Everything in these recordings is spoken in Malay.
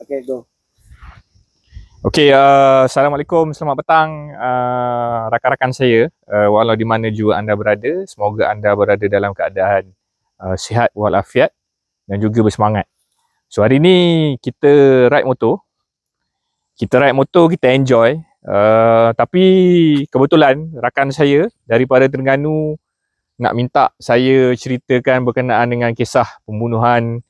Okay, go. Okey, Assalamualaikum, selamat petang rakan-rakan saya, walau di mana juga anda berada. Semoga anda berada dalam keadaan sihat walafiat dan juga bersemangat. So hari ni kita ride motor. Kita enjoy. Tapi kebetulan rakan saya daripada Terengganu nak minta saya ceritakan berkenaan dengan kisah pembunuhan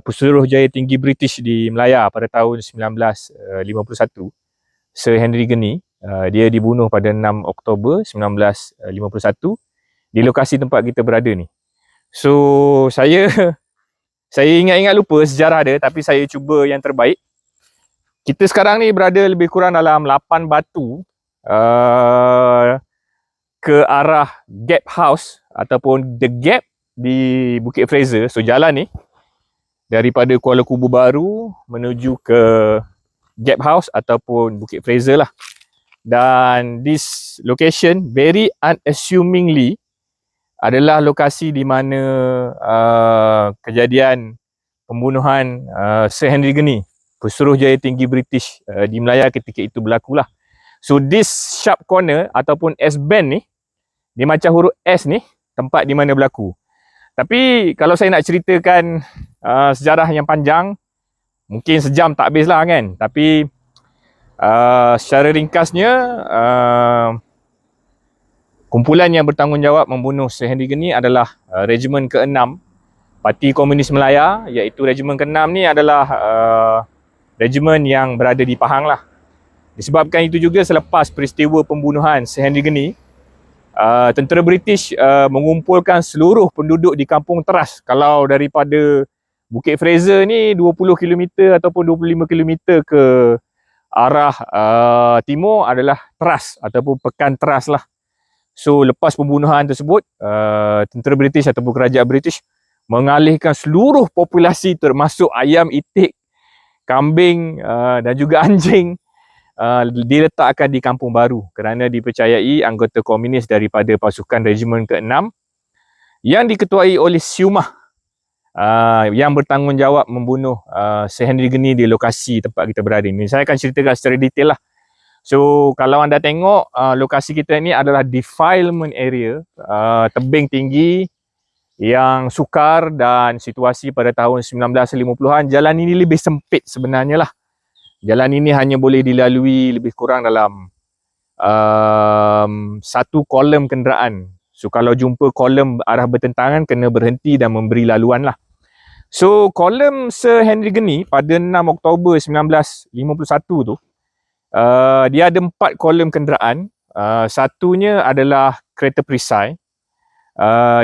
Pesuruhjaya Tinggi British di Melaya pada tahun 1951, Sir Henry Gurney. Dia dibunuh pada 6 Oktober 1951 di lokasi tempat kita berada ni. So saya ingat-ingat lupa sejarah dia, tapi saya cuba yang terbaik. Kita sekarang ni berada lebih kurang dalam 8 batu ke arah Gap House ataupun The Gap di Bukit Fraser. So jalan ni daripada Kuala Kubu Baru menuju ke Gap House ataupun Bukit Fraser lah. Dan this location very unassumingly adalah lokasi di mana kejadian pembunuhan Sir Henry Gurney, Pesuruhjaya Tinggi British di Melaya ketika itu berlaku lah. So this sharp corner ataupun S-bend ni, dia macam huruf S ni, tempat di mana berlaku. Tapi kalau saya nak ceritakan sejarah yang panjang, mungkin sejam tak habis lah kan. Tapi secara ringkasnya, kumpulan yang bertanggungjawab membunuh Sir Henry Gurney adalah Regimen ke-6 Parti Komunis Melaya, iaitu Regimen ke-6 ni adalah regimen yang berada di Pahang lah. Disebabkan itu juga selepas peristiwa pembunuhan Sir Henry Gurney, tentera British mengumpulkan seluruh penduduk di Kampung Teras. Kalau daripada Bukit Fraser ni 20 km ataupun 25 km ke arah timur adalah Teras ataupun Pekan Teras lah. So lepas pembunuhan tersebut, tentera British ataupun kerajaan British mengalihkan seluruh populasi termasuk ayam itik, kambing dan juga anjing, diletakkan di Kampung Baru kerana dipercayai anggota komunis daripada pasukan Regimen ke-6 yang diketuai oleh Siumah yang bertanggungjawab membunuh Sir Henry Gurney di lokasi tempat kita berada ni. Saya akan ceritakan secara detail lah. So kalau anda tengok, lokasi kita ni adalah defilement area, tebing tinggi yang sukar, dan situasi pada tahun 1950-an, jalan ini lebih sempit sebenarnya lah. Jalan ini hanya boleh dilalui lebih kurang dalam satu kolom kenderaan. So kalau jumpa kolom arah bertentangan, kena berhenti dan memberi laluan lah. So kolom Sir Henry Gurney pada 6 Oktober 1951 tu, dia ada 4 kolom kenderaan. Satunya adalah kereta perisai.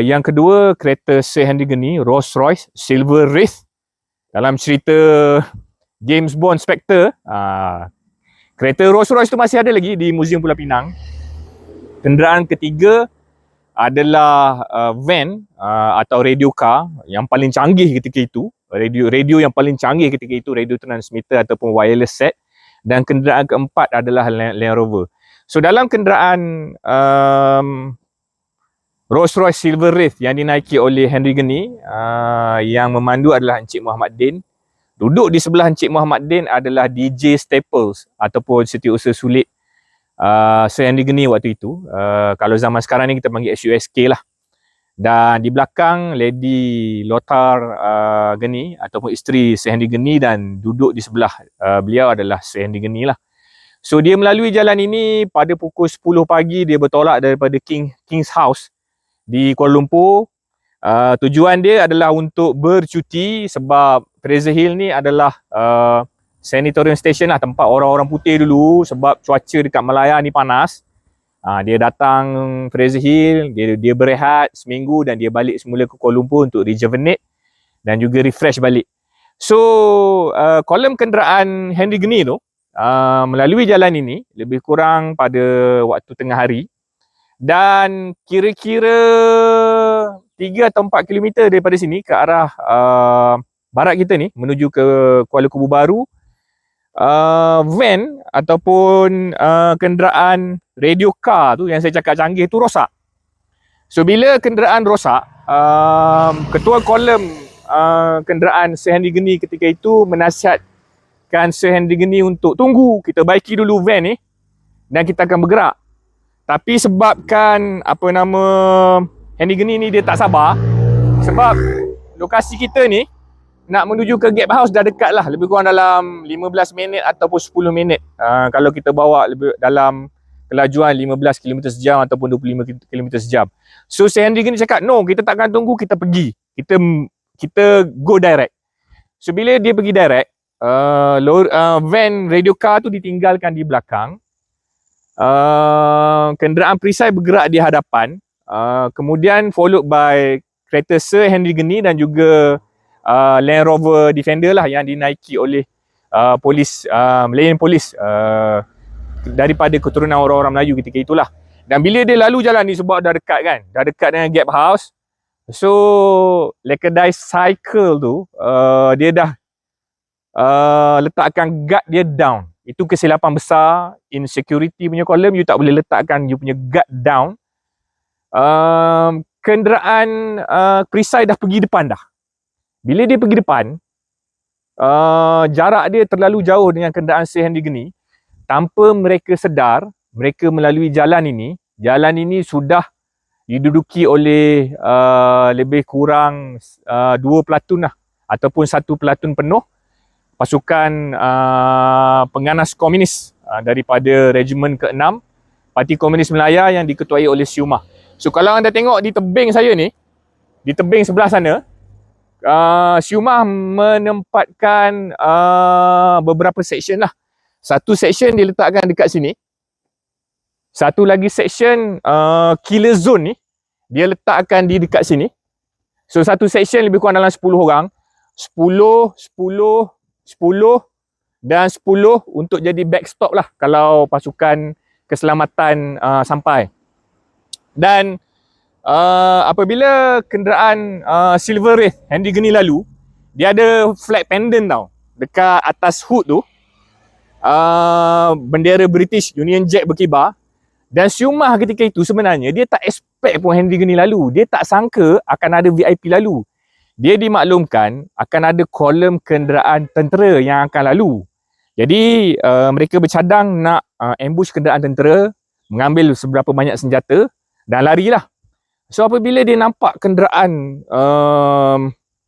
Yang kedua kereta Sir Henry Gurney, Rolls Royce Silver Wraith. Dalam cerita James Bond Spectre, kereta Rolls Royce tu masih ada lagi di Museum Pulau Pinang. Kenderaan ketiga adalah van atau radio car yang paling canggih ketika itu. Radio yang paling canggih ketika itu, radio transmitter ataupun wireless set. Dan kenderaan keempat adalah Land Rover. So dalam kenderaan Rolls Royce Silver Wraith yang dinaiki oleh Henry Gurney, yang memandu adalah Encik Muhammad Din. Duduk di sebelah Encik Muhammad Din adalah DJ Staples ataupun setiausaha sulit Sir Henry Gurney waktu itu. Kalau zaman sekarang ni kita panggil SUSK lah. Dan di belakang Lady Lothar Gurney ataupun isteri Sir Henry Gurney, dan duduk di sebelah beliau adalah Sir Henry Gurney lah. So dia melalui jalan ini pada pukul 10 pagi. Dia bertolak daripada King's House di Kuala Lumpur. Tujuan dia adalah untuk bercuti, sebab Fraser Hill ni adalah sanatorium station lah, tempat orang-orang putih dulu, sebab cuaca dekat Melaya ni panas. Dia datang Fraser Hill, dia berehat seminggu dan dia balik semula ke Kuala Lumpur untuk rejuvenate dan juga refresh balik. So kolom kenderaan Henry Gurney tu melalui jalan ini lebih kurang pada waktu tengah hari, dan kira-kira 3 atau 4 km daripada sini ke arah barat kita ni menuju ke Kuala Kubu Baru, van ataupun kenderaan radio car tu yang saya cakap canggih tu rosak. So bila kenderaan rosak, ketua kolom kenderaan Sir Henry Geni ketika itu menasihatkan Sir Henry Geni untuk tunggu, kita baiki dulu van ni dan kita akan bergerak. Tapi sebabkan Henry Geni ni dia tak sabar, sebab lokasi kita ni nak menuju ke gap house dah dekat lah, lebih kurang dalam 15 minit ataupun 10 minit. Kalau kita bawa lebih dalam kelajuan 15 km sejam ataupun 25 km sejam. So Sir Henry Geni cakap, no, kita takkan tunggu, kita pergi. Kita go direct. So bila dia pergi direct, van radio car tu ditinggalkan di belakang. Kenderaan perisai bergerak di hadapan. Kemudian followed by kereta Sir Henry Geni dan juga Land Rover Defender lah yang dinaiki oleh polis, Malayan Polis, daripada keturunan orang-orang Melayu ketika itulah. Dan bila dia lalu jalan ni, sebab dah dekat kan, dah dekat dengan gap house, so Lekadai cycle tu dia dah letakkan guard dia down. Itu kesilapan besar in security punya column. You tak boleh letakkan you punya guard down. Kenderaan perisai dah pergi depan dah. Bila dia pergi depan, jarak dia terlalu jauh dengan kenderaan Sir Henry Geni. Tanpa mereka sedar, mereka melalui jalan ini. Jalan ini sudah diduduki oleh lebih kurang 2 pelatun lah, ataupun 1 pelatun penuh pasukan penganas komunis daripada Regimen ke-6 Parti Komunis Melaya yang diketuai oleh Siumah. So kalau anda tengok di tebing saya ni, di tebing sebelah sana, Siumah menempatkan beberapa section lah. Satu section dia letakkan dekat sini. Satu lagi section killer zone ni dia letakkan di dekat sini. So satu section lebih kurang dalam 10 orang. 10 dan 10 untuk jadi backstop lah kalau pasukan keselamatan sampai. Dan apabila kenderaan Silver Wraith Henry Geni lalu, dia ada flag pendant tau dekat atas hood tu. Bendera British Union Jack berkibar. Dan Siumah ketika itu sebenarnya dia tak expect pun Henry Geni lalu. Dia tak sangka akan ada VIP lalu. Dia dimaklumkan akan ada kolom kenderaan tentera yang akan lalu. Jadi mereka bercadang nak ambush kenderaan tentera, mengambil seberapa banyak senjata dan larilah. So apabila dia nampak kenderaan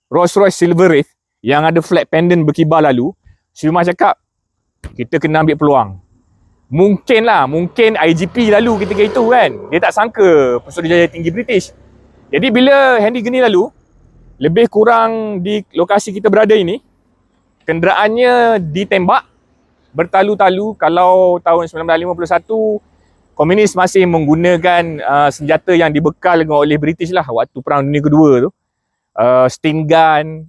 Rolls-Royce Silver Wraith yang ada flag pendant berkibar lalu, Siumah cakap, kita kena ambil peluang. Mungkin IGP lalu ketika itu kan. Dia tak sangka Pesuruhjaya Tinggi British. Jadi bila Henry Geni lalu, lebih kurang di lokasi kita berada ini, kenderaannya ditembak bertalu-talu. Kalau tahun 1951, komunis masih menggunakan senjata yang dibekal oleh British lah waktu Perang Dunia Kedua tu. Steam gun,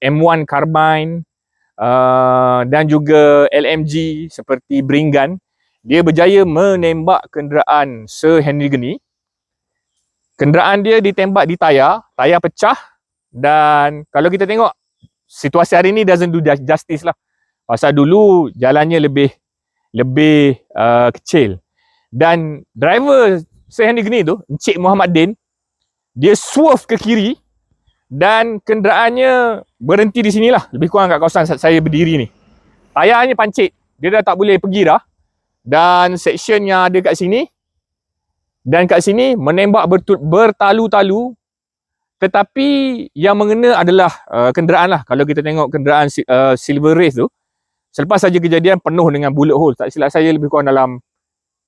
M1 carbine, dan juga LMG seperti Bring gun. Dia berjaya menembak kenderaan Sir Henry Geni. Kenderaan dia ditembak di tayar pecah. Dan kalau kita tengok situasi hari ni doesn't do justice lah. Pasal dulu jalannya lebih kecil. Dan driver Sir Henry Geni tu, Encik Muhammad Din, dia swerve ke kiri dan kenderaannya berhenti di sinilah, lebih kurang kat kawasan saya berdiri ni. Tayarnya pancit, dia dah tak boleh pergi dah. Dan section yang ada kat sini dan kat sini menembak bertalu-talu. Tetapi yang mengena adalah kenderaan lah. Kalau kita tengok kenderaan Silver Wraith tu, selepas saja kejadian penuh dengan bullet hole. Tak silap saya lebih kurang dalam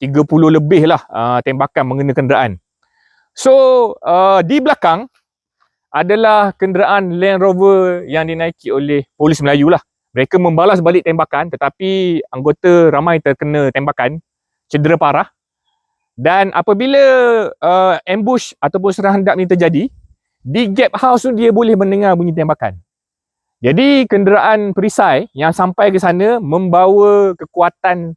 30 lebih lah tembakan mengena kenderaan. So di belakang adalah kenderaan Land Rover yang dinaiki oleh Polis Melayu lah. Mereka membalas balik tembakan, tetapi anggota ramai terkena tembakan, cedera parah. Dan apabila ambush ataupun serang hendap ni terjadi, di gap house tu dia boleh mendengar bunyi tembakan. Jadi kenderaan perisai yang sampai ke sana membawa kekuatan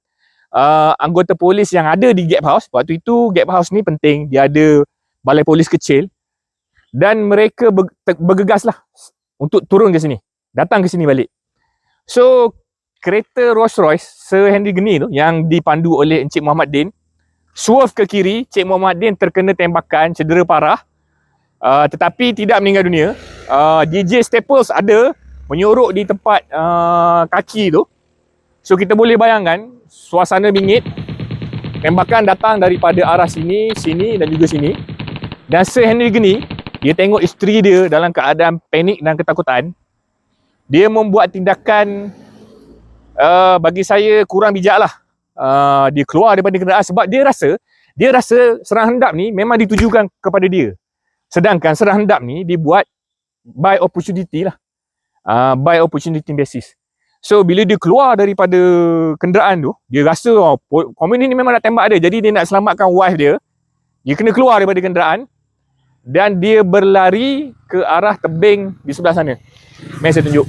anggota polis yang ada di gap house. Waktu itu gap house ni penting, dia ada balai polis kecil. Dan mereka bergegaslah untuk turun ke sini, datang ke sini balik. So kereta Rolls-Royce Sir Henry Geni tu yang dipandu oleh Encik Muhammad Din swerve ke kiri. Encik Muhammad Din terkena tembakan, cedera parah. tetapi tidak meninggal dunia. DJ Staples ada menyorok di tempat kaki tu. So kita boleh bayangkan suasana bingit. Tembakan datang daripada arah sini, sini dan juga sini. Dan Sir Henry Gurney, dia tengok isteri dia dalam keadaan panik dan ketakutan. Dia membuat tindakan bagi saya kurang bijak lah. Dia keluar daripada kenderaan sebab dia rasa serang hendap ni memang ditujukan kepada dia. Sedangkan serang hendap ni dibuat by opportunity lah. By opportunity basis. So bila dia keluar daripada kenderaan tu, dia rasa komunis ni memang nak tembak dia. Jadi dia nak selamatkan wife dia. Dia kena keluar daripada kenderaan dan dia berlari ke arah tebing di sebelah sana. Mari saya tunjuk.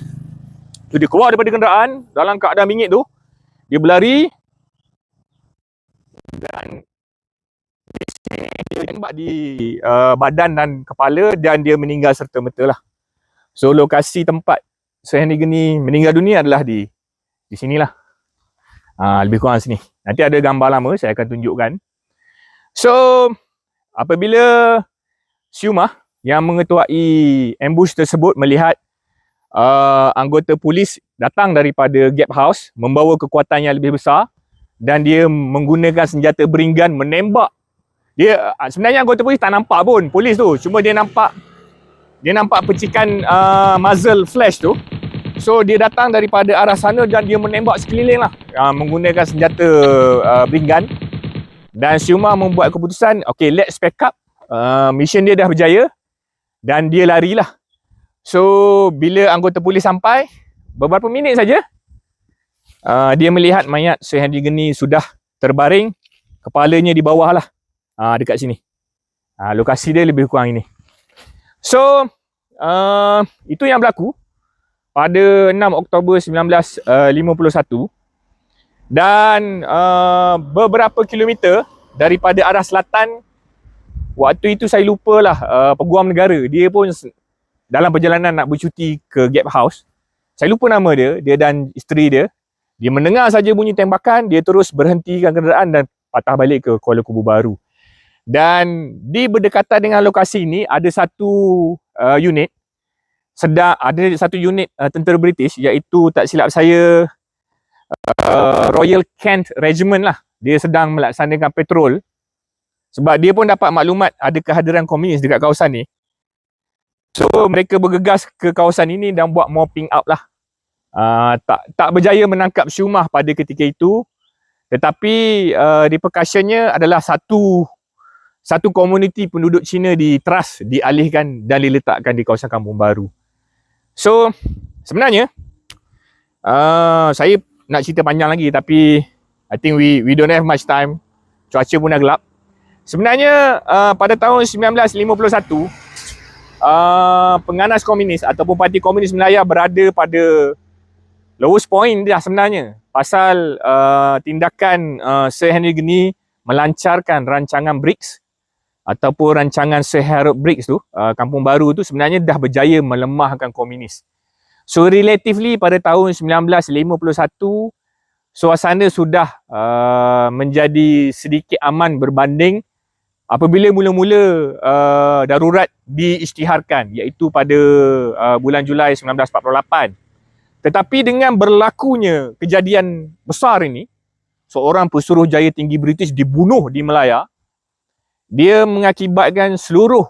So dia keluar daripada kenderaan dalam keadaan bingit tu. Dia berlari dan dia tembak di badan dan kepala dan dia meninggal serta-merta lah. So lokasi tempat Sir Henry Gurney meninggal dunia adalah di sinilah. Lebih kurang sini. Nanti ada gambar lama saya akan tunjukkan. So apabila Syumah yang mengetuai ambush tersebut melihat anggota polis datang daripada Gap House membawa kekuatan yang lebih besar dan dia menggunakan senjata beringgan menembak. Dia sebenarnya anggota polis tak nampak pun polis tu, cuma dia nampak percikan muzzle flash tu. So dia datang daripada arah sana dan dia menembak sekeliling lah menggunakan senjata beringgan. Dan Syumah membuat keputusan, okay, let's pack up. Mission dia dah berjaya dan dia larilah. So bila anggota polis sampai, beberapa minit saja dia melihat mayat Sir Henry Gurney sudah terbaring, kepalanya di bawah lah, dekat sini. Lokasi dia lebih kurang ini. So itu yang berlaku pada 6 Oktober 1951 dan beberapa kilometer daripada arah selatan, waktu itu saya lupalah Peguam Negara, dia pun dalam perjalanan nak bercuti ke Gap House. Saya lupa nama dia dan isteri dia. Dia mendengar saja bunyi tembakan, dia terus berhentikan kenderaan dan patah balik ke Kuala Kubu Baru. Dan di berdekatan dengan lokasi ini ada satu unit tentera British, iaitu tak silap saya Royal Kent Regiment lah. Dia sedang melaksanakan patrol sebab dia pun dapat maklumat ada kehadiran komunis dekat kawasan ni. So mereka bergegas ke kawasan ini dan buat mopping up lah. Tak berjaya menangkap Syumah pada ketika itu, tetapi repercussionnya adalah satu komuniti penduduk Cina dialihkan dan diletakkan di kawasan Kampung Baru. So sebenarnya saya nak cerita panjang lagi, tapi I think we don't have much time. Cuaca pun dah gelap. Sebenarnya pada tahun 1951 penganas komunis ataupun Parti Komunis Melaya berada pada lowest point dia sebenarnya, pasal tindakan Sir Henry Gurney melancarkan rancangan BRICS ataupun rancangan Sir Harold Briggs tu, Kampung Baru tu sebenarnya dah berjaya melemahkan komunis. So relatively pada tahun 1951 suasana sudah menjadi sedikit aman berbanding apabila mula-mula darurat diisytiharkan, iaitu pada bulan Julai 1948. Tetapi dengan berlakunya kejadian besar ini, seorang pesuruhjaya tinggi British dibunuh di Melaya, dia mengakibatkan seluruh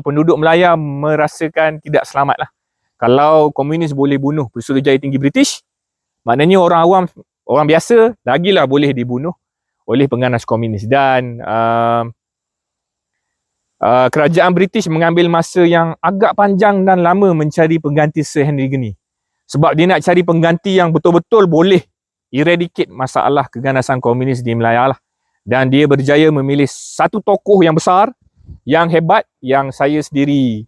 penduduk Melaya merasakan tidak selamat lah. Kalau komunis boleh bunuh pesuruhjaya tinggi British, maknanya orang awam, orang biasa lagilah boleh dibunuh oleh penganas komunis. Dan kerajaan British mengambil masa yang agak panjang dan lama mencari pengganti Sir Henry Gurney. Sebab dia nak cari pengganti yang betul-betul boleh eradicate masalah keganasan komunis di Melaya lah. Dan dia berjaya memilih satu tokoh yang besar, yang hebat, yang saya sendiri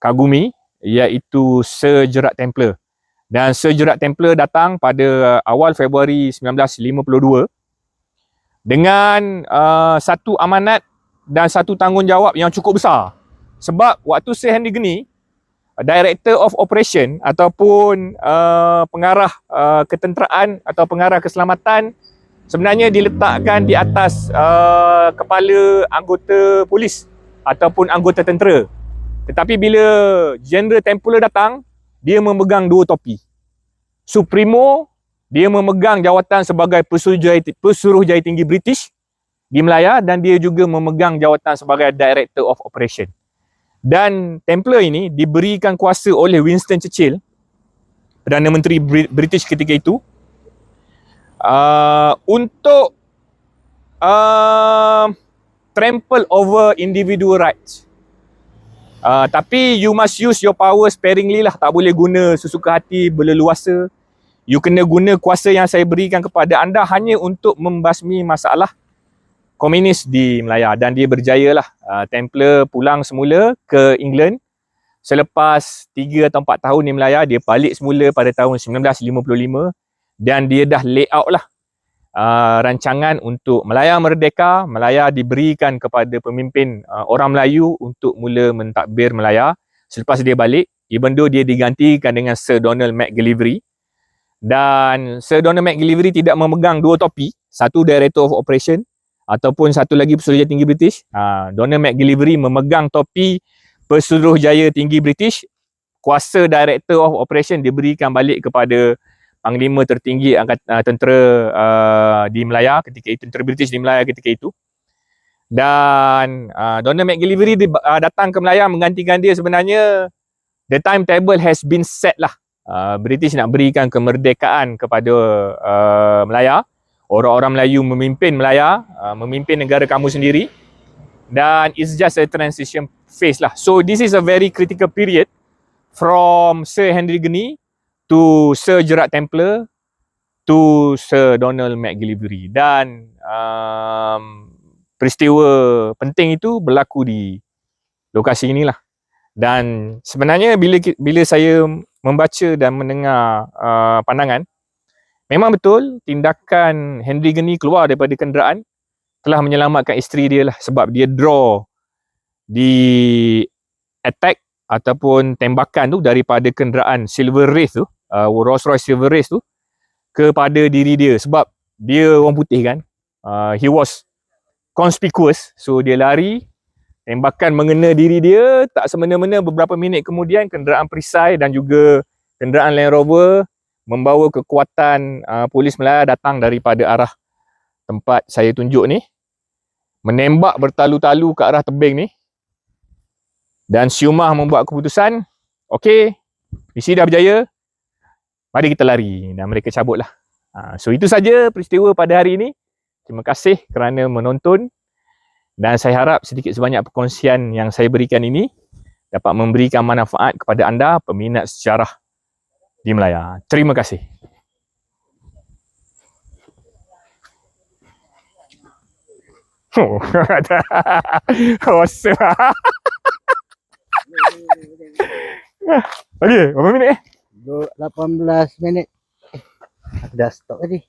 kagumi, iaitu Sir Gerard Templar. Dan Sir Gerard Templar datang pada awal Februari 1952 dengan satu amanat dan satu tanggungjawab yang cukup besar. Sebab waktu Sir Henry Gurney, Director of Operation ataupun pengarah ketenteraan atau pengarah keselamatan sebenarnya diletakkan di atas kepala anggota polis ataupun anggota tentera. Tetapi bila General Templar datang, dia memegang dua topi. Supremo, dia memegang jawatan sebagai Pesuruhjaya Tinggi British di Melaya, dan dia juga memegang jawatan sebagai Director of Operation. Dan Templar ini diberikan kuasa oleh Winston Churchill, Perdana Menteri British ketika itu, untuk trample over individual rights. Tapi you must use your power sparingly lah. Tak boleh guna sesuka hati, berleluasa. You kena guna kuasa yang saya berikan kepada anda hanya untuk membasmi masalah komunis di Melaya. Dan dia berjaya lah. Templar pulang semula ke England. Selepas 3 atau 4 tahun di Melaya, dia balik semula pada tahun 1955. Dan dia dah layout lah rancangan untuk Melaya merdeka. Melaya diberikan kepada pemimpin orang Melayu untuk mula mentadbir Melaya. Selepas dia balik, even though dia digantikan dengan Sir Donald McGillivray. Dan Sir Donald McGillivray tidak memegang dua topi. Satu Director of Operation ataupun satu lagi Pesuruhjaya Tinggi British. Donald McGillivray memegang topi Pesuruhjaya Tinggi British. Kuasa Director of Operation diberikan balik kepada Panglima tertinggi tentera di Melaya ketika itu, tentera British di Melaya ketika itu. Dan Donald McGillivray datang ke Melaya menggantikan dia. Sebenarnya the timetable has been set lah. British nak berikan kemerdekaan kepada Melaya. Orang-orang Melayu memimpin Melaya, memimpin negara kamu sendiri. Dan it's just a transition phase lah. So this is a very critical period from Sir Henry Gurney to Sir Gerard Templar to Sir Donald McGillivray. Dan peristiwa penting itu berlaku di lokasi inilah. Dan sebenarnya bila saya membaca dan mendengar pandangan, memang betul tindakan Henry Gurney keluar daripada kenderaan telah menyelamatkan isteri dia lah, sebab dia draw di attack ataupun tembakan tu daripada kenderaan Silver Wraith tu, Rolls Royce Silver Wraith tu, kepada diri dia. Sebab dia orang putih kan, he was conspicuous, so dia lari, tembakan mengena diri dia. Tak semena-mena beberapa minit kemudian kenderaan perisai dan juga kenderaan Land Rover membawa kekuatan polis Melaya datang daripada arah tempat saya tunjuk ni, menembak bertalu-talu ke arah tebing ni. Dan Syumah membuat keputusan, okey, misi dah berjaya, mari kita lari. Dan mereka cabutlah. So itu saja peristiwa pada hari ini. Terima kasih kerana menonton. Dan saya harap sedikit sebanyak perkongsian yang saya berikan ini dapat memberikan manfaat kepada anda peminat sejarah di Melaya. Terima kasih. Oh, awesome. Okey, berapa minit 18 minit. Aku dah stop tadi.